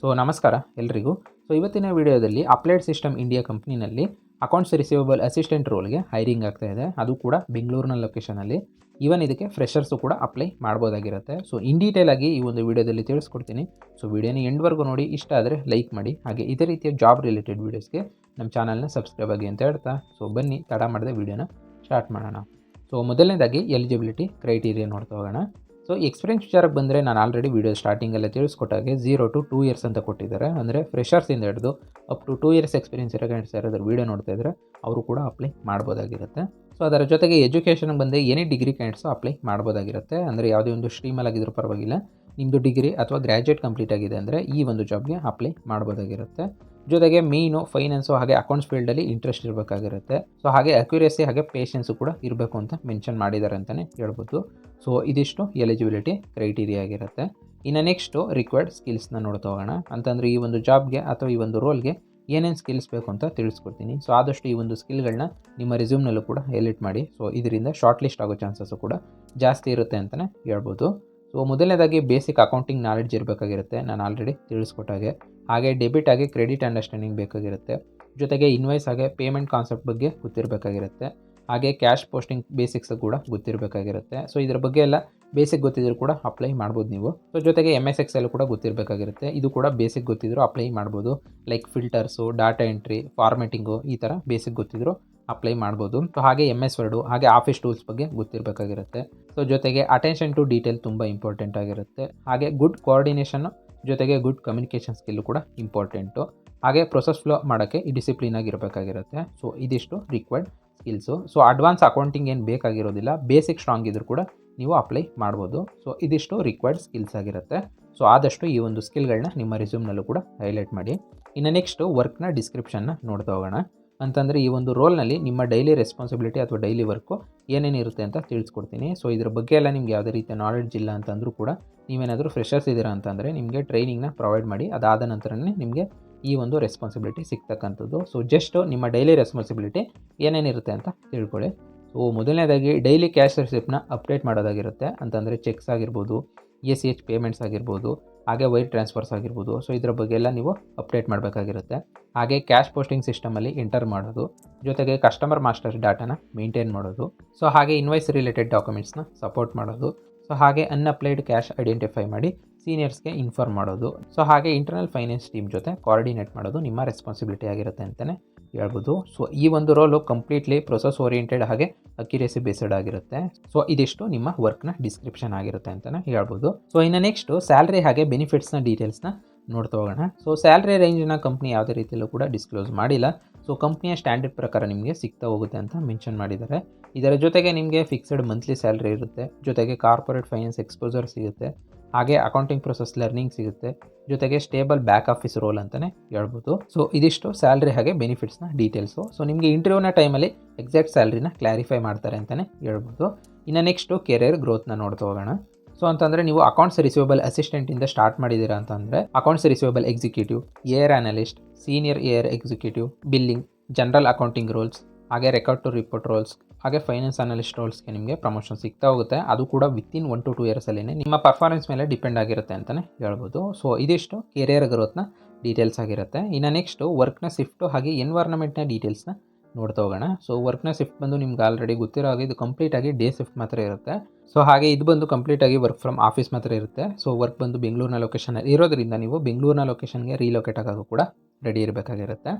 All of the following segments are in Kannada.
ನಮಸ್ಕಾರ ಎಲ್ರಿಗೂ. ಇವತ್ತಿನ ವಿಡಿಯೋದಲ್ಲಿ ಅಪ್ಲೈಡ್ ಸಿಸ್ಟಮ್ ಇಂಡಿಯಾ ಕಂಪ್ನಿನಲ್ಲಿ ಅಕೌಂಟ್ಸ್ ರಿಸೀವಬಲ್ ಅಸಿಸ್ಟೆಂಟ್ ರೋಲ್ಗೆ ಹೈರಿಂಗ್ ಆಗ್ತಾ ಇದೆ. ಅದು ಕೂಡ ಬೆಂಗಳೂರಿನ ಲೊಕೇಶನಲ್ಲಿ. ಈವನ್ ಇದಕ್ಕೆ ಫ್ರೆಷರ್ಸು ಕೂಡ ಅಪ್ಲೈ ಮಾಡ್ಬೋದಾಗಿರುತ್ತೆ. ಇನ್ ಡೀಟೇಲ್ ಆಗಿ ಈ ಒಂದು ವಿಡಿಯೋದಲ್ಲಿ ತಿಳಿಸ್ಕೊಡ್ತೀನಿ. ವಿಡಿಯೋನ ಎಂಡ್ವರೆಗೂ ನೋಡಿ. ಇಷ್ಟ ಆದರೆ ಲೈಕ್ ಮಾಡಿ. ಹಾಗೆ ಇದೇ ರೀತಿಯ ಜಾಬ್ ರಿಲೇಟೆಡ್ ವೀಡಿಯೋಸ್ಗೆ ನಮ್ಮ ಚಾನಲ್ನ ಸಬ್ಸ್ಕ್ರೈಬ್ ಆಗಿ ಅಂತ ಹೇಳ್ತಾ ಬನ್ನಿ ತಡ ಮಾಡದೆ ವಿಡಿಯೋನ ಸ್ಟಾರ್ಟ್ ಮಾಡೋಣ. ಮೊದಲನೇದಾಗಿ ಎಲಿಜಿಬಿಲಿಟಿ ಕ್ರೈಟೀರಿಯಾ ನೋಡ್ತಾ ಹೋಗೋಣ. ಎಕ್ಸ್ಪೀರಿಯನ್ಸ್ ವಿಚಾರಕ್ಕೆ ಬಂದರೆ ನಾನು ಆಲ್ರೆಡಿ ವೀಡಿಯೋ ಸ್ಟಾರ್ಟಿಂಗಲ್ಲೇ ತಿಳಿಸ್ಕೊಟ್ಟಾಗೆ 0 to 2 years ಅಂತ ಕೊಟ್ಟಿದ್ದಾರೆ. ಅಂದರೆ ಫ್ರೆಷರ್ಸಿಂದ ಹಿಡಿದು ಅಪ್ ಟು 2 years ಎಕ್ಸ್ಪೀರಿಯನ್ಸ್ ಇರೋ ಕ್ಯಾಂಡಿಡೇಟ್ಸ್ ಯಾರಾದರೂ ವೀಡಿಯೋ ನೋಡ್ತಾ ಇದ್ದರೆ ಅವರು ಕೂಡ ಅಪ್ಲೈ ಮಾಡ್ಬೋದಾಗಿರುತ್ತೆ. ಅದರ ಜೊತೆಗೆ ಎಜುಕೇಷನ್ಗೆ ಬಂದರೆ ಎನಿ ಡಿಗ್ರಿ ಕ್ಯಾಂಡಿಡೇಟ್ಸು ಅಪ್ಲೈ ಮಾಡ್ಬೋದಾಗಿರುತ್ತೆ. ಅಂದರೆ ಯಾವುದೇ ಒಂದು ಸ್ಟ್ರೀಮಲ್ಲಿ ಆಗಿದ್ರೂ ಪರವಾಗಿಲ್ಲ, ನಿಮ್ಮದು ಡಿಗ್ರಿ ಅಥವಾ ಗ್ರ್ಯಾಜುಯೇಟ್ ಕಂಪ್ಲೀಟ್ ಆಗಿದೆ ಅಂದರೆ ಈ ಒಂದು ಜಾಬ್ಗೆ ಅಪ್ಲೈ ಮಾಡ್ಬೋದಾಗಿರುತ್ತೆ. ಜೊತೆಗೆ ಮೀನು ಫೈನಾನ್ಸು ಹಾಗೆ ಅಕೌಂಟ್ಸ್ ಫೀಲ್ಡಲ್ಲಿ ಇಂಟ್ರೆಸ್ಟ್ ಇರಬೇಕಾಗಿರುತ್ತೆ. ಹಾಗೆ ಅಕ್ಯುರೇಸಿ ಹಾಗೆ ಪೇಷನ್ಸು ಕೂಡ ಇರಬೇಕು ಅಂತ ಮೆನ್ಷನ್ ಮಾಡಿದ್ದಾರೆ ಅಂತಲೇ ಹೇಳ್ಬೋದು. ಇದಿಷ್ಟು ಎಲಿಜಿಬಿಲಿಟಿ ಕ್ರೈಟೀರಿಯಾ ಆಗಿರುತ್ತೆ. ಇನ್ನು ನೆಕ್ಸ್ಟು ರಿಕ್ವೈರ್ಡ್ ಸ್ಕಿಲ್ಸ್ನ ನೋಡ್ತಾ ಹೋಗೋಣ. ಅಂತಂದರೆ ಈ ಒಂದು ಜಾಬ್ಗೆ ಅಥವಾ ಈ ಒಂದು ರೋಲ್ಗೆ ಏನೇನು ಸ್ಕಿಲ್ಸ್ ಬೇಕು ಅಂತ ತಿಳಿಸ್ಕೊಡ್ತೀನಿ. ಆದಷ್ಟು ಈ ಒಂದು ಸ್ಕಿಲ್ಗಳನ್ನ ನಿಮ್ಮ ರೆಸ್ಯೂಮ್ನಲ್ಲೂ ಕೂಡ ಹೈಲೈಟ್ ಮಾಡಿ. ಇದರಿಂದ ಶಾರ್ಟ್ ಲಿಸ್ಟ್ ಆಗೋ ಚಾನ್ಸಸ್ಸು ಕೂಡ ಜಾಸ್ತಿ ಇರುತ್ತೆ ಅಂತಲೇ ಹೇಳ್ಬೋದು. ಮೊದಲನೇದಾಗಿ ಬೇಸಿಕ್ ಅಕೌಂಟಿಂಗ್ ನಾಲೆಡ್ಜ್ ಇರಬೇಕಾಗಿರುತ್ತೆ, ನಾನು ಆಲ್ರೆಡಿ ತಿಳಿಸ್ಕೊಟ್ಟಾಗೆ. ಹಾಗೆ ಡೆಬಿಟ್ ಆಗಿ ಕ್ರೆಡಿಟ್ ಅಂಡರ್ಸ್ಟ್ಯಾಂಡಿಂಗ್ ಬೇಕಾಗಿರುತ್ತೆ. ಜೊತೆಗೆ ಇನ್ವಾಯ್ಸ್ ಹಾಗೆ ಪೇಮೆಂಟ್ ಕಾನ್ಸೆಪ್ಟ್ ಬಗ್ಗೆ ಗೊತ್ತಿರಬೇಕಾಗಿರುತ್ತೆ. ಹಾಗೆ ಕ್ಯಾಶ್ ಪೋಸ್ಟಿಂಗ್ ಬೇಸಿಕ್ಸ್ ಕೂಡ ಗೊತ್ತಿರಬೇಕಾಗಿರುತ್ತೆ. ಇದರ ಬಗ್ಗೆ ಎಲ್ಲ ಬೇಸಿಕ್ ಗೊತ್ತಿದ್ರು ಕೂಡ ಅಪ್ಲೈ ಮಾಡ್ಬೋದು ನೀವು. ಜೊತೆಗೆ MS Excel ಕೂಡ ಗೊತ್ತಿರಬೇಕಾಗಿರುತ್ತೆ. ಇದು ಕೂಡ ಬೇಸಿಕ್ ಗೊತ್ತಿದ್ರು ಅಪ್ಲೈ ಮಾಡ್ಬೋದು. ಲೈಕ್ ಫಿಲ್ಟರ್ಸು, ಡಾಟಾ ಎಂಟ್ರಿ, ಫಾರ್ಮೆಟಿಂಗು, ಈ ಥರ ಬೇಸಿಕ್ ಗೊತ್ತಿದ್ರು ಅಪ್ಲೈ ಮಾಡ್ಬೋದು. ಹಾಗೆ MS Word ಹಾಗೆ ಆಫೀಸ್ ಟೂಲ್ಸ್ ಬಗ್ಗೆ ಗೊತ್ತಿರಬೇಕಾಗಿರುತ್ತೆ. ಜೊತೆಗೆ ಅಟೆನ್ಷನ್ ಟು ಡೀಟೇಲ್ ತುಂಬ ಇಂಪಾರ್ಟೆಂಟ್ ಆಗಿರುತ್ತೆ. ಹಾಗೆ ಗುಡ್ ಕೋಆರ್ಡಿನೇಷನ್ ಜೊತೆಗೆ ಗುಡ್ ಕಮ್ಯುನಿಕೇಷನ್ ಸ್ಕಿಲ್ಲು ಕೂಡ ಇಂಪಾರ್ಟೆಂಟು. ಹಾಗೆ ಪ್ರೊಸೆಸ್ ಫ್ಲೋ ಮಾಡೋಕ್ಕೆ ಡಿಸಿಪ್ಲಿನ್ ಆಗಿರಬೇಕಾಗಿರುತ್ತೆ. ಇದಿಷ್ಟು ರಿಕ್ವೈರ್ಡ್ ಸ್ಕಿಲ್ಸು. ಅಡ್ವಾನ್ಸ್ ಅಕೌಂಟಿಂಗ್ ಏನು ಬೇಕಾಗಿರೋದಿಲ್ಲ, ಬೇಸಿಕ್ ಸ್ಟ್ರಾಂಗ್ ಇದ್ರೂ ಕೂಡ ನೀವು ಅಪ್ಲೈ ಮಾಡ್ಬೋದು. ಇದಿಷ್ಟು ರಿಕ್ವೈರ್ಡ್ ಸ್ಕಿಲ್ಸ್ ಆಗಿರುತ್ತೆ. ಆದಷ್ಟು ಈ ಒಂದು ಸ್ಕಿಲ್ಗಳನ್ನ ನಿಮ್ಮ ರೆಸ್ಯೂಮ್ನಲ್ಲೂ ಕೂಡ ಹೈಲೈಟ್ ಮಾಡಿ. ಇನ್ನು ನೆಕ್ಸ್ಟು ವರ್ಕ್ನ ಡಿಸ್ಕ್ರಿಪ್ಷನ್ನ ನೋಡ್ತಾ ಹೋಗೋಣ. ಅಂತಂದರೆ ಈ ಒಂದು ರೋಲ್ನಲ್ಲಿ ನಿಮ್ಮ ಡೈಲಿ ರೆಸ್ಪಾನ್ಸಿಬಿಲಿಟಿ ಅಥವಾ ಡೈಲಿ ವರ್ಕು ಏನೇನಿರುತ್ತೆ ಅಂತ ತಿಳಿಸ್ಕೊಡ್ತೀನಿ. ಇದ್ರ ಬಗ್ಗೆ ಎಲ್ಲ ನಿಮ್ಗೆ ಯಾವುದೇ ರೀತಿಯ ನಾಲೆಡ್ಜ್ ಇಲ್ಲ ಅಂತಂದರೂ ಕೂಡ ನೀವೇನಾದರೂ ಫ್ರೆಷರ್ಸ್ ಇದ್ದೀರಾ ಅಂತಂದರೆ ನಿಮಗೆ ಟ್ರೈನಿಂಗ್ನ ಪ್ರೊವೈಡ್ ಮಾಡಿ. ಅದಾದ ನಂತರನೇ ನಿಮಗೆ ಈ ಒಂದು ರೆಸ್ಪಾನ್ಸಿಬಿಲಿಟಿ ಸಿಗ್ತಕ್ಕಂಥದ್ದು. ಜಸ್ಟ್ ನಿಮ್ಮ ಡೈಲಿ ರೆಸ್ಪಾನ್ಸಿಬಿಲಿಟಿ ಏನೇನಿರುತ್ತೆ ಅಂತ ತಿಳ್ಕೊಳ್ಳಿ. ಮೊದಲನೇದಾಗಿ ಡೈಲಿ ಕ್ಯಾಶ್ ರಿಸಿಪ್ಟ್ನ ಅಪ್ಡೇಟ್ ಮಾಡೋದಾಗಿರುತ್ತೆ. ಅಂತಂದರೆ ಚೆಕ್ಸ್ ಆಗಿರ್ಬೋದು, ACH ಪೇಮೆಂಟ್ಸ್ ಆಗಿರ್ಬೋದು, ಹಾಗೆ ವೈರ್ ಟ್ರಾನ್ಸ್ಫರ್ಸ್ ಆಗಿರ್ಬೋದು. ಇದರ ಬಗ್ಗೆ ಎಲ್ಲ ನೀವು ಅಪ್ಡೇಟ್ ಮಾಡಬೇಕಾಗಿರುತ್ತೆ. ಹಾಗೆ ಕ್ಯಾಶ್ ಪೋಸ್ಟಿಂಗ್ ಸಿಸ್ಟಮಲ್ಲಿ ಎಂಟರ್ ಮಾಡೋದು, ಜೊತೆಗೆ ಕಸ್ಟಮರ್ ಮಾಸ್ಟರ್ ಡಾಟಾನ ಮೇಂಟೈನ್ ಮಾಡೋದು. ಹಾಗೆ ಇನ್ವಾಯ್ಸ್ ರಿಲೇಟೆಡ್ ಡಾಕ್ಯುಮೆಂಟ್ಸ್ನ ಸಪೋರ್ಟ್ ಮಾಡೋದು. ಹಾಗೆ ಅನ್ಅಪ್ಲೈಡ್ ಕ್ಯಾಶ್ ಐಡೆಂಟಿಫೈ ಮಾಡಿ ಸೀನಿಯರ್ಸ್ಗೆ ಇನ್ಫಾರ್ಮ್ ಮಾಡೋದು. ಹಾಗೆ ಇಂಟರ್ನಲ್ ಫೈನಾನ್ಸ್ ಟೀಮ್ ಜೊತೆ ಕೋಆರ್ಡಿನೇಟ್ ಮಾಡೋದು ನಿಮ್ಮ ರೆಸ್ಪಾನ್ಸಿಬಿಲಿಟಿ ಆಗಿರುತ್ತೆ ಅಂತಲೇ ಹೇಳ್ಬೋದು. ಈ ಒಂದು ರೋಲು ಕಂಪ್ಲೀಟ್ಲಿ ಪ್ರೊಸೆಸ್ ಓರಿಯೆಂಟೆಡ್ ಹಾಗೆ ಅಕ್ಯುರೇಸಿ ಬೇಸ್ಡ್ ಆಗಿರುತ್ತೆ. ಇದಿಷ್ಟು ನಿಮ್ಮ ವರ್ಕ್ನ ಡಿಸ್ಕ್ರಿಪ್ಷನ್ ಆಗಿರುತ್ತೆ ಅಂತಲೇ ಹೇಳ್ಬೋದು. ಇನ್ನು ನೆಕ್ಸ್ಟು ಸ್ಯಾಲ್ರಿ ಹಾಗೆ ಬೆನಿಫಿಟ್ಸ್ನ ಡೀಟೇಲ್ಸ್ನ ನೋಡ್ತಾ ಹೋಗೋಣ. ಸ್ಯಾಲ್ರಿ ರೇಂಜ್ನ ಕಂಪ್ನಿ ಯಾವುದೇ ರೀತಿಯಲ್ಲೂ ಕೂಡ ಡಿಸ್ಕ್ಲೋಸ್ ಮಾಡಿಲ್ಲ. ಕಂಪ್ನಿಯ ಸ್ಟ್ಯಾಂಡರ್ಡ್ ಪ್ರಕಾರ ನಿಮಗೆ ಸಿಗ್ತಾ ಹೋಗುತ್ತೆ ಅಂತ ಮೆನ್ಷನ್ ಮಾಡಿದ್ದಾರೆ. ಇದರ ಜೊತೆಗೆ ನಿಮಗೆ ಫಿಕ್ಸ್ಡ್ ಮಂತ್ಲಿ ಸ್ಯಾಲ್ರಿ ಇರುತ್ತೆ, ಜೊತೆಗೆ ಕಾರ್ಪೊರೇಟ್ ಫೈನಾನ್ಸ್ ಎಕ್ಸ್ಪೋಜರ್ ಸಿಗುತ್ತೆ, ಹಾಗೆ ಅಕೌಂಟಿಂಗ್ ಪ್ರೊಸೆಸ್ ಲರ್ನಿಂಗ್ ಸಿಗುತ್ತೆ, ಜೊತೆಗೆ ಸ್ಟೇಬಲ್ ಬ್ಯಾಕ್ ಆಫೀಸ್ ರೋಲ್ ಅಂತಲೇ ಹೇಳ್ಬೋದು. ಇದಿಷ್ಟು ಸ್ಯಾಲ್ರಿ ಹಾಗೆ ಬೆನಿಫಿಟ್ಸ್ನ ಡೀಟೇಲ್ಸು. ನಿಮಗೆ ಇಂಟರ್ವ್ಯೂನ ಟೈಮಲ್ಲಿ ಎಕ್ಸಾಕ್ಟ್ ಸ್ಯಾಲ್ರಿನ ಕ್ಲಾರಿಫೈ ಮಾಡ್ತಾರೆ ಅಂತಲೇ ಹೇಳ್ಬೋದು. ಇನ್ನು ನೆಕ್ಸ್ಟು ಕೆರಿಯರ್ ಗ್ರೋತ್ನ ನೋಡ್ತಾ ಹೋಗೋಣ. ಅಂತಂದರೆ ನೀವು ಅಕೌಂಟ್ಸ್ ರಿಸೀವಬಲ್ ಅಸಿಸ್ಟೆಂಟಿಂದ ಸ್ಟಾರ್ಟ್ ಮಾಡಿದ್ದೀರಾ ಅಂತಂದರೆ accounts receivable executive, AR analyst, senior AR executive, billing, general accounting roles, ಹಾಗೆ ರೆಕಾರ್ಡ್ ಟು ರಿಪೋರ್ಟ್ ರೋಲ್ಸ್, ಹಾಗೆ ಫೈನಾನ್ಸ್ ಅನಲಿಸ್ಟ್ ರೋಲ್ಸ್ಗೆ ನಿಮಗೆ ಪ್ರಮೋಷನ್ ಸಿಗ್ತಾ ಹೋಗುತ್ತೆ. ಅದು ಕೂಡ ವಿತಿನ್ 1 to 2 yearsಲ್ಲೇ ನಿಮ್ಮ ಪರ್ಫಾರ್ಮೆನ್ಸ್ ಮೇಲೆ ಡಿಪೆಂಡ್ ಆಗಿರುತ್ತೆ ಅಂತಲೇ ಹೇಳ್ಬೋದು. ಇದಿಷ್ಟು ಕೆರಿಯರ್ ಗ್ರೋತ್ನ ಡೀಟೇಲ್ಸ್ ಆಗಿರುತ್ತೆ. ಇನ್ನು ನೆಕ್ಸ್ಟು ವರ್ಕ್ನ ಶಿಫ್ಟು ಹಾಗೆ ಎನ್ವೈರ್ನ್ಮೆಂಟ್ನ ಡೀಟೇಲ್ಸ್ನ ನೋಡ್ತಾ ಹೋಗೋಣ. ವರ್ಕ್ನ ಶಿಫ್ಟ್ ಬಂದು ನಿಮ್ಗೆ ಆಲ್ರೆಡಿ ಗೊತ್ತಿರೋ ಹಾಗೆ ಇದು ಕಂಪ್ಲೀಟಾಗಿ ಡೇ ಶಿಫ್ಟ್ ಮಾತ್ರ ಇರುತ್ತೆ. ಹಾಗೆ ಇದು ಬಂದು ಕಂಪ್ಲೀಟಾಗಿ ವರ್ಕ್ ಫ್ರಮ್ ಆಫೀಸ್ ಮಾತ್ರ ಇರುತ್ತೆ. ವರ್ಕ್ ಬಂದು ಬೆಂಗಳೂರಿನ ಲೊಕೇಶನ್ ಇರೋದ್ರಿಂದ ನೀವು ಬೆಂಗಳೂರಿನ ಲೊಕೇಶನ್ಗೆ ರೀಲೊಕೇಟ್ ಆಗೋದು ಕೂಡ ರೆಡಿ ಇರಬೇಕಾಗಿರುತ್ತೆ.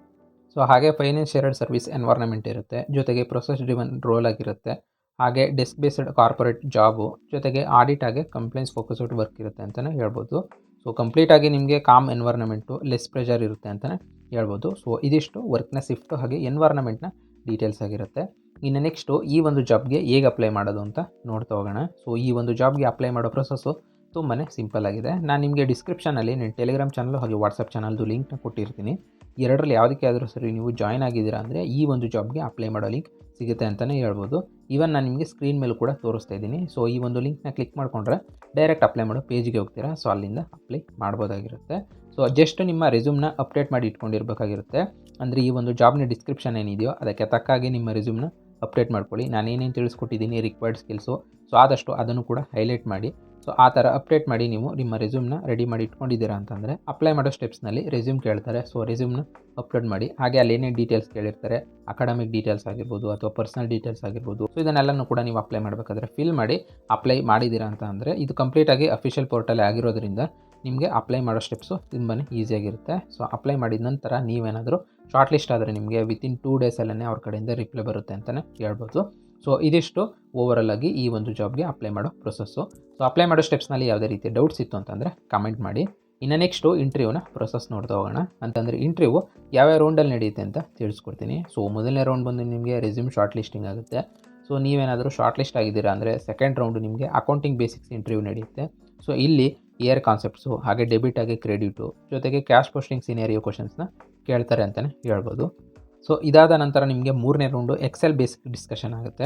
ಹಾಗೆ ಫೈನಾನ್ಸ್ ಶೇರ್ಡ್ ಸರ್ವಿಸ್ ಎನ್ವೈರ್ನ್ಮೆಂಟ್ ಇರುತ್ತೆ, ಜೊತೆಗೆ ಪ್ರೊಸೆಸ್ ಡ್ರಿವನ್ ರೋಲ್ ಆಗಿರುತ್ತೆ. ಹಾಗೆ ಡೆಸ್ಕ್ ಬೇಸ್ಡ್ ಕಾರ್ಪೊರೇಟ್ ಜಾಬು, ಜೊತೆಗೆ ಆಡಿಟ್ ಹಾಗೆ ಕಂಪ್ಲೇಂಟ್ಸ್ ಫೋಕಸ್ಡ್ ವರ್ಕ್ ಇರುತ್ತೆ ಅಂತಲೇ ಹೇಳ್ಬೋದು. ಕಂಪ್ಲೀಟಾಗಿ ನಿಮಗೆ ಕಾಮ್ ಎನ್ವೈರ್ನ್ಮೆಂಟು, ಲೆಸ್ ಪ್ರೆಷರ್ ಇರುತ್ತೆ ಅಂತಲೇ ಹೇಳ್ಬೋದು. ಇದಿಷ್ಟು ವರ್ಕ್ನ ಶಿಫ್ಟು ಹಾಗೆ ಎನ್ವೈರ್ನ್ಮೆಂಟ್ನ ಡೀಟೇಲ್ಸ್ ಆಗಿರುತ್ತೆ. ಇನ್ನು ನೆಕ್ಸ್ಟು ಈ ಒಂದು ಜಾಬ್ಗೆ ಹೇಗೆ ಅಪ್ಲೈ ಮಾಡೋದು ಅಂತ ನೋಡ್ತಾ ಹೋಗೋಣ. ಈ ಒಂದು ಜಾಬ್ಗೆ ಅಪ್ಲೈ ಮಾಡೋ ಪ್ರೊಸೆಸ್ಸು ತುಂಬಾ ಸಿಂಪಲ್ ಆಗಿದೆ. ನಾನು ನಿಮಗೆ ಡಿಸ್ಕ್ರಿಪ್ಷನಲ್ಲಿ ನನ್ನ ಟೆಲಿಗ್ರಾಮ್ ಚಾನಲ್ ಹಾಗೆ ವಾಟ್ಸಪ್ ಚಾನಲ್ದು ಲಿಂಕ್ನ ಕೊಟ್ಟಿರ್ತೀನಿ. ಎರಡರಲ್ಲಿ ಯಾವುದಕ್ಕೆ ಆದರೂ ಸರಿ ನೀವು ಜಾಯ್ನ್ ಆಗಿದ್ದೀರಾ ಅಂದರೆ ಈ ಒಂದು ಜಾಬ್ಗೆ ಅಪ್ಲೈ ಮಾಡೋ ಲಿಂಕ್ ಸಿಗುತ್ತೆ ಅಂತಲೇ ಹೇಳ್ಬೋದು. ಈವನ್ ನಾನು ನಿಮಗೆ ಸ್ಕ್ರೀನ್ ಮೇಲೂ ಕೂಡ ತೋರಿಸ್ತಾ ಇದ್ದೀನಿ. ಈ ಒಂದು ಲಿಂಕ್ನ ಕ್ಲಿಕ್ ಮಾಡಿಕೊಂಡ್ರೆ ಡೈರೆಕ್ಟ್ ಅಪ್ಲೈ ಮಾಡೋ ಪೇಜ್ಗೆ ಹೋಗ್ತೀರಾ. ಅಲ್ಲಿಂದ ಅಪ್ಲೈ ಮಾಡ್ಬೋದಾಗಿರುತ್ತೆ. ಜಸ್ಟ್ ನಿಮ್ಮ ರೆಸ್ಯೂಮ್ನ ಅಪ್ಡೇಟ್ ಮಾಡಿ ಇಟ್ಕೊಂಡಿರಬೇಕಾಗಿರುತ್ತೆ. ಅಂದರೆ ಈ ಒಂದು ಜಾಬ್ನ ಡಿಸ್ಕ್ರಿಪ್ಷನ್ ಏನಿದೆಯೋ ಅದಕ್ಕೆ ತಕ್ಕಾಗಿ ನಿಮ್ಮ ರೆಸ್ಯೂಮ್ನ ಅಪ್ಡೇಟ್ ಮಾಡ್ಕೊಳ್ಳಿ. ನಾನು ಏನೇನು ತಿಳಿಸ್ಕೊಟ್ಟಿದ್ದೀನಿ ರಿಕ್ವೈರ್ಡ್ ಸ್ಕಿಲ್ಸು, ಆದಷ್ಟು ಅದನ್ನು ಕೂಡ ಹೈಲೈಟ್ ಮಾಡಿ. ಸೊ ಆ ಥರ ಅಪ್ಡೇಟ್ ಮಾಡಿ ನೀವು ನಿಮ್ಮ ರೆಸ್ಯೂಮ್ನ ರೆಡಿ ಮಾಡಿ ಇಟ್ಕೊಂಡಿದ್ದೀರಾ ಅಂತಂದರೆ ಅಪ್ಲೈ ಮಾಡೋ ಸ್ಟೆಪ್ಸ್ನಲ್ಲಿ ರೆಸ್ಯೂಮ್ ಕೇಳ್ತಾರೆ. ಸೊ ರೆಸ್ಯೂಮ್ನ ಅಪ್ಲೋಡ್ ಮಾಡಿ. ಹಾಗೆ ಅಲ್ಲಿ ಏನೇನು ಡೀಟೇಲ್ಸ್ ಕೇಳಿರ್ತಾರೆ, ಅಕಾಡೆಮಿಕ್ ಡೀಟೇಲ್ಸ್ ಆಗಿರ್ಬೋದು ಅಥವಾ ಪರ್ಸನಲ್ ಡೀಟೇಲ್ಸ್ ಆಗಿರ್ಬೋದು, ಸೊ ಇದನ್ನೆಲ್ಲನೂ ಕೂಡ ನೀವು ಅಪ್ಲೈ ಮಾಡಬೇಕಾದ್ರೆ ಫಿಲ್ ಮಾಡಿ ಅಪ್ಲೈ ಮಾಡಿದ್ದೀರಾ ಅಂತ ಅಂದರೆ ಇದು ಕಂಪ್ಲೀಟಾಗಿ ಅಫಿಷಿಯಲ್ ಪೋರ್ಟಲ್ ಆಗಿರೋದ್ರಿಂದ ನಿಮಗೆ ಅಪ್ಲೈ ಮಾಡೋ ಸ್ಟೆಪ್ಸು ತುಂಬಾ ಈಸಿಯಾಗಿರುತ್ತೆ. ಸೊ ಅಪ್ಲೈ ಮಾಡಿದ ನಂತರ ನೀವೇನಾದರೂ ಶಾರ್ಟ್ ಲಿಸ್ಟ್ ಆದರೆ ನಿಮಗೆ ವಿತಿನ್ 2 ಡೇಸಲ್ಲೇ ಅವ್ರ ಕಡೆಯಿಂದ ರಿಪ್ಲೈ ಬರುತ್ತೆ ಅಂತಲೇ ಹೇಳ್ಬೋದು. ಸೊ ಇದಿಷ್ಟು ಓವರಾಲ್ ಆಗಿ ಈ ಒಂದು ಜಾಬ್ಗೆ ಅಪ್ಲೈ ಮಾಡೋ ಪ್ರೊಸೆಸ್ಸು. ಸೊ ಅಪ್ಲೈ ಮಾಡೋ ಸ್ಟೆಪ್ಸ್ನಲ್ಲಿ ಯಾವುದೇ ರೀತಿ ಡೌಟ್ಸ್ ಇತ್ತು ಅಂತಂದರೆ ಕಮೆಂಟ್ ಮಾಡಿ. ಇನ್ನು ನೆಕ್ಸ್ಟು ಇಂಟರ್ವ್ಯೂನ ಪ್ರೊಸೆಸ್ ನೋಡ್ತಾ ಹೋಗೋಣ. ಅಂತಂದರೆ ಇಂಟರ್ವ್ಯೂ ಯಾವ್ಯಾವ ರೌಂಡಲ್ಲಿ ನಡೆಯುತ್ತೆ ಅಂತ ತಿಳಿಸ್ಕೊಡ್ತೀನಿ. ಸೊ ಮೊದಲನೇ ರೌಂಡ್ ಬಂದು ನಿಮಗೆ ರೆಸ್ಯೂಮ್ ಶಾರ್ಟ್ ಲಿಸ್ಟಿಂಗ್ ಆಗುತ್ತೆ. ಸೊ ನೀವೇನಾದರೂ ಶಾರ್ಟ್ ಲಿಸ್ಟ್ ಆಗಿದ್ದೀರಾ ಅಂದರೆ ಸೆಕೆಂಡ್ ರೌಂಡು ನಿಮಗೆ ಅಕೌಂಟಿಂಗ್ ಬೇಸಿಕ್ಸ್ ಇಂಟರ್ವ್ಯೂ ನಡೆಯುತ್ತೆ. ಸೊ ಇಲ್ಲಿ ಇಯರ್ ಕಾನ್ಸೆಪ್ಟ್ಸು, ಹಾಗೆ ಡೆಬಿಟ್ ಹಾಗೆ ಕ್ರೆಡಿಟು, ಜೊತೆಗೆ ಕ್ಯಾಶ್ ಪೋಸ್ಟಿಂಗ್ ಸಿನೇರಿಯೋ ಕ್ವಶನ್ಸ್ನ ಕೇಳ್ತಾರೆ ಅಂತಲೇ ಹೇಳ್ಬೋದು. ಸೊ ಇದಾದ ನಂತರ ನಿಮಗೆ 3ನೇ ರೌಂಡು ಎಕ್ಸೆಲ್ ಬೇಸಿಕ್ ಡಿಸ್ಕಷನ್ ಆಗುತ್ತೆ.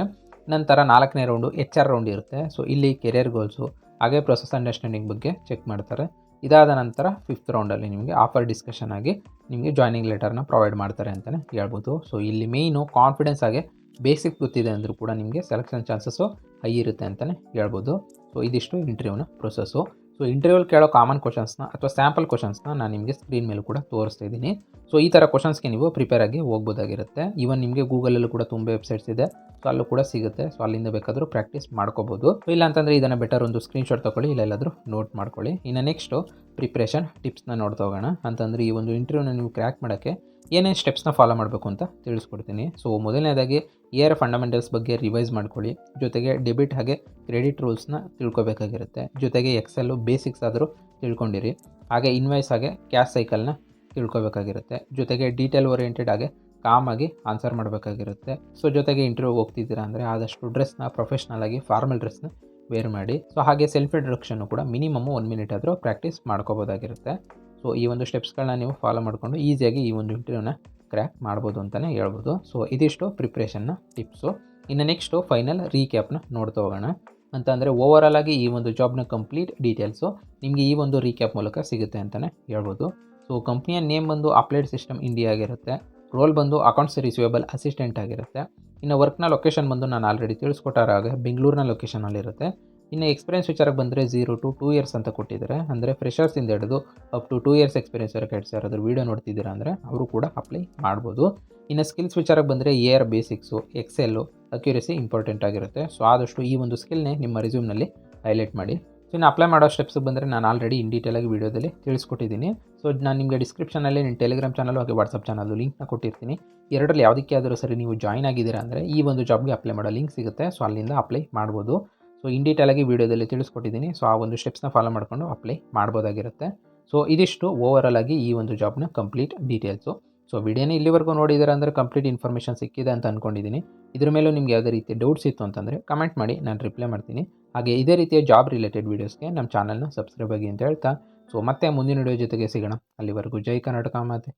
ನಂತರ 4ನೇ ರೌಂಡು HR ರೌಂಡ್ ಇರುತ್ತೆ. ಸೊ ಇಲ್ಲಿ ಕೆರಿಯರ್ ಗೋಲ್ಸು ಹಾಗೆ ಪ್ರೊಸೆಸ್ ಅಂಡರ್ಸ್ಟ್ಯಾಂಡಿಂಗ್ ಬಗ್ಗೆ ಚೆಕ್ ಮಾಡ್ತಾರೆ. ಇದಾದ ನಂತರ 5th ರೌಂಡಲ್ಲಿ ನಿಮಗೆ ಆಫರ್ ಡಿಸ್ಕಷನ್ ಆಗಿ ನಿಮಗೆ ಜಾಯ್ನಿಂಗ್ ಲೆಟರ್ನ ಪ್ರೊವೈಡ್ ಮಾಡ್ತಾರೆ ಅಂತಲೇ ಹೇಳ್ಬೋದು. ಸೊ ಇಲ್ಲಿ ಮೇಯ್ನು ಕಾನ್ಫಿಡೆನ್ಸ್ ಆಗಿ ಬೇಸಿಕ್ ಗೊತ್ತಿದೆ ಅಂದರೂ ಕೂಡ ನಿಮಗೆ ಸೆಲೆಕ್ಷನ್ ಚಾನ್ಸಸ್ಸು ಹೈ ಇರುತ್ತೆ ಅಂತಲೇ ಹೇಳ್ಬೋದು. ಸೊ ಇದಿಷ್ಟು ಇಂಟರ್ವ್ಯೂನ ಪ್ರೊಸೆಸ್ಸು. ಸೊ ಇಂಟರ್ವ್ಯೂಲ್ಲಿ ಕೇಳೋ ಕಾಮನ್ ಕ್ವಶನ್ಸ್ನ ಅಥವಾ ಸ್ಯಾಂಪಲ್ ಕ್ವಶನ್ಸ್ನ ನಾನು ನಿಮಗೆ ಸ್ಕ್ರೀನ್ ಮೇಲೂ ಕೂಡ ತೋರಿಸ್ತಾ ಇದ್ದೀನಿ. ಸೊ ಈ ಥರ ಕ್ವಶನ್ಸ್ಗೆ ನೀವು ಪ್ರಿಪೇರ್ ಆಗಿ ಹೋಗ್ಬೋದಾಗಿರುತ್ತೆ. ಈವನ್ ನಿಮಗೆ ಗೂಗಲಲ್ಲೂ ಕೂಡ ತುಂಬ ವೆಬ್ಸೈಟ್ಸ್ ಇದೆ. ಸೊ ಅಲ್ಲೂ ಕೂಡ ಸಿಗುತ್ತೆ. ಸೊ ಅಲ್ಲಿಂದ ಬೇಕಾದರೂ ಪ್ರಾಕ್ಟೀಸ್ ಮಾಡ್ಕೋಬೋದು. ಇಲ್ಲ ಅಂತಂದರೆ ಇದನ್ನು ಬೆಟರ್ ಒಂದು ಸ್ಕ್ರೀನ್ಶಾಟ್ ತೊಗೊಳ್ಳಿ, ಇಲ್ಲ ಎಲ್ಲಾದರೂ ನೋಟ್ ಮಾಡ್ಕೊಳ್ಳಿ. ಇನ್ನು ನೆಕ್ಸ್ಟು ಪ್ರಿಪ್ರೇಷನ್ ಟಿಪ್ಸ್ನ ನೋಡ್ತಾ ಹೋಗೋಣ. ಅಂತಂದರೆ ಈ ಒಂದು ಇಂಟರ್ವ್ಯೂನ ನೀವು ಕ್ರ್ಯಾಕ್ ಮಾಡೋಕ್ಕೆ ಏನೇನು ಸ್ಟೆಪ್ಸ್ನ ಫಾಲೋ ಮಾಡಬೇಕು ಅಂತ ತಿಳಿಸ್ಕೊಡ್ತೀನಿ. ಸೊ ಮೊದಲನೇದಾಗಿ ಇಯರ್ ಫಂಡಮೆಂಟಲ್ಸ್ ಬಗ್ಗೆ ರಿವೈಸ್ ಮಾಡ್ಕೊಳ್ಳಿ. ಜೊತೆಗೆ ಡೆಬಿಟ್ ಹಾಗೆ ಕ್ರೆಡಿಟ್ ರೂಲ್ಸ್ನ ತಿಳ್ಕೊಬೇಕಾಗಿರುತ್ತೆ. ಜೊತೆಗೆ ಎಕ್ಸೆಲ್ಲು ಬೇಸಿಕ್ಸ್ ಆದರೂ ತಿಳ್ಕೊಂಡಿರಿ. ಹಾಗೆ ಇನ್ವಾಯ್ಸ್ ಹಾಗೆ ಕ್ಯಾಶ್ ಸೈಕಲ್ನ ತಿಳ್ಕೊಬೇಕಾಗಿರುತ್ತೆ. ಜೊತೆಗೆ ಡೀಟೇಲ್ ಓರಿಯೆಂಟೆಡ್ ಆಗಿ ಕಾಮಾಗಿ ಆನ್ಸರ್ ಮಾಡಬೇಕಾಗಿರುತ್ತೆ. ಸೊ ಜೊತೆಗೆ ಇಂಟರ್ವ್ಯೂ ಹೋಗ್ತಿದ್ದೀರಾ ಅಂದರೆ ಆದಷ್ಟು ಡ್ರೆಸ್ನ ಪ್ರೊಫೆಷ್ನಲ್ ಆಗಿ ಫಾರ್ಮಲ್ ಡ್ರೆಸ್ನ ವೇರ್ ಮಾಡಿ. ಸೊ ಹಾಗೆ ಸೆಲ್ಫ್ ಇಂಟ್ರೊಡಕ್ಷನ್ನು ಕೂಡ ಮಿನಿಮಮ್ 1 ಮಿನಿಟ್ ಆದರೂ ಪ್ರಾಕ್ಟೀಸ್ ಮಾಡ್ಕೋಬೋದಾಗಿರುತ್ತೆ. ಸೊ ಈ ಒಂದು ಸ್ಟೆಪ್ಸ್ಗಳನ್ನ ನೀವು ಫಾಲೋ ಮಾಡಿಕೊಂಡು ಈಸಿಯಾಗಿ ಈ ಒಂದು ಇಂಟರ್ವ್ಯೂನ ಕ್ರ್ಯಾಕ್ ಮಾಡ್ಬೋದು ಅಂತಲೇ ಹೇಳ್ಬೋದು. ಸೊ ಇದಿಷ್ಟು ಪ್ರಿಪ್ರೇಷನ್ನ ಟಿಪ್ಸು. ಇನ್ನು ನೆಕ್ಸ್ಟು ಫೈನಲ್ ರೀಕ್ಯಾಪ್ನ ನೋಡ್ತಾ ಹೋಗೋಣ. ಅಂತಂದರೆ ಓವರಾಲ್ ಆಗಿ ಈ ಒಂದು ಜಾಬ್ನ ಕಂಪ್ಲೀಟ್ ಡೀಟೇಲ್ಸು ನಿಮಗೆ ಈ ಒಂದು ರೀಕ್ಯಾಪ್ ಮೂಲಕ ಸಿಗುತ್ತೆ ಅಂತಲೇ ಹೇಳ್ಬೋದು. ಸೊ ಕಂಪ್ನಿಯ ನೇಮ್ ಬಂದು ಅಪ್ಲೈಡ್ ಸಿಸ್ಟಮ್ ಇಂಡಿಯಾ ಆಗಿರುತ್ತೆ. ರೋಲ್ ಬಂದು ಅಕೌಂಟ್ಸ್ ರಿಸೀವೇಬಲ್ ಅಸಿಸ್ಟೆಂಟ್ ಆಗಿರುತ್ತೆ. ಇನ್ನು ವರ್ಕ್ನ ಲೊಕೇಶನ್ ಬಂದು ನಾನು ಆಲ್ರೆಡಿ ತಿಳಿಸ್ಕೊಟ್ಟಾಗ ಬೆಂಗಳೂರಿನ ಲೊಕೇಶನಲ್ಲಿರುತ್ತೆ. ಇನ್ನು ಎಕ್ಸ್ಪೀರಿಯನ್ಸ್ ವಿಚಾರಕ್ಕೆ ಬಂದರೆ 0 to 2 ಇಯರ್ಸ್ ಅಂತ ಕೊಟ್ಟಿದ್ದಾರೆ. ಅಂದರೆ ಫ್ರೆಷರ್ಸಿಂದ ಹಿಡಿದು ಅಪ್ ಟು 2 ಇಯರ್ಸ್ ಎಕ್ಸ್ಪೀರಿಯನ್ಸ್ ವರೆಗೆ ಯಾರಾದರೂ ವೀಡಿಯೋ ನೋಡ್ತಿದ್ದೀರಾ ಅಂದರೆ ಅವರು ಕೂಡ ಅಪ್ಲೈ ಮಾಡ್ಬೋದು. ಇನ್ನು ಸ್ಕಿಲ್ಸ್ ವಿಚಾರಕ್ಕೆ ಬಂದರೆ year basics, XL, accuracy important ಆಗಿರುತ್ತೆ. ಸೊ ಆದಷ್ಟು ಈ ಒಂದು ಸ್ಕಿಲ್ನೇ ನಿಮ್ಮ ರೆಸ್ಯೂಮ್ನಲ್ಲಿ ಹೈಲೈಟ್ ಮಾಡಿ. ಸೊ ಇನ್ನು ಅಪ್ಲೈ ಮಾಡೋ ಸ್ಟೆಪ್ಸ್ ಬಂದರೆ ನಾನು ಆಲ್ರೆಡಿ ಇನ್ ಡೀಟೇಲಾಗಿ ವೀಡಿಯೋದಲ್ಲಿ ತಿಳಿಸ್ಕೊಟ್ಟಿದ್ದೀನಿ. ಸೊ ನಾನು ನಿಮಗೆ ಡಿಸ್ಕ್ರಿಪ್ಷನಲ್ಲಿ ನಿಮ್ಮ ಟೆಲಿಗ್ರಾಮ್ ಚಾನಲ್ ಹಾಗೆ ವಾಟ್ಸಪ್ ಚಾನಲ್ಲು ಲಿಂಕ್ನ ಕೊಟ್ಟಿರ್ತೀನಿ. ಎರಡರಲ್ಲಿ ಯಾವುದಕ್ಕೆ ಆದರೂ ಸರಿ ನೀವು ಜಾಯ್ನ್ ಆಗಿದ್ದೀರಾ ಅಂದರೆ ಈ ಒಂದು ಜಾಬ್ಗೆ ಅಪ್ಲೈ ಮಾಡೋ ಲಿಂಕ್ ಸಿಗುತ್ತೆ. ಸೊ ಅಲ್ಲಿಂದ ಅಪ್ಲೈ ಮಾಡ್ಬೋದು. ಸೊ ಇನ್ ಡೀಟೇಲಾಗಿ ವೀಡಿಯೋದಲ್ಲಿ ತಿಳಿಸ್ಕೊಟ್ಟಿದ್ದೀನಿ. ಸೊ ಆ ಒಂದು ಸ್ಟೆಪ್ಸ್ನ ಫಾಲೋ ಮಾಡಿಕೊಂಡು ಅಪ್ಲೈ ಮಾಡ್ಬೋದಾಗಿರುತ್ತೆ. ಸೊ ಇದಿಷ್ಟು ಓವರಾಲ್ ಆಗಿ ಈ ಒಂದು ಜಾಬ್ನ ಕಂಪ್ಲೀಟ್ ಡೀಟೇಲ್ಸು. ಸೊ ವಿಡಿಯೋನ ಇಲ್ಲಿವರೆಗೂ ನೋಡಿದ್ದೀರಾ ಅಂದರೆ ಕಂಪ್ಲೀಟ್ ಇನ್ಫಾರ್ಮೇಷನ್ ಸಿಕ್ಕಿದೆ ಅಂತ ಅಂದ್ಕೊಂಡಿದ್ದೀನಿ. ಇದ್ರ ಮೇಲೂ ನಿಮ್ಗೆ ಯಾವುದೇ ರೀತಿಯ ಡೌಟ್ಸ್ ಇತ್ತು ಅಂತಂದರೆ ಕಮೆಂಟ್ ಮಾಡಿ, ನಾನು ರಿಪ್ಲೈ ಮಾಡ್ತೀನಿ. ಹಾಗೆ ಇದೇ ರೀತಿಯ ಜಾಬ್ ರಿಲೇಟೆಡ್ ವೀಡಿಯೋಸ್ಗೆ ನಮ್ಮ ಚಾನಲ್ನ ಸಬ್ಸ್ಕ್ರೈಬ್ ಆಗಿ ಅಂತ ಹೇಳ್ತಾ, ಸೊ ಮತ್ತೆ ಮುಂದಿನ ವಿಡಿಯೋ ಜೊತೆಗೆ ಸಿಗೋಣ. ಅಲ್ಲಿವರೆಗೂ ಜೈ ಕರ್ನಾಟಕ ಮಾತೆ,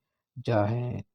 ಜೈ ಹಿಂದ್.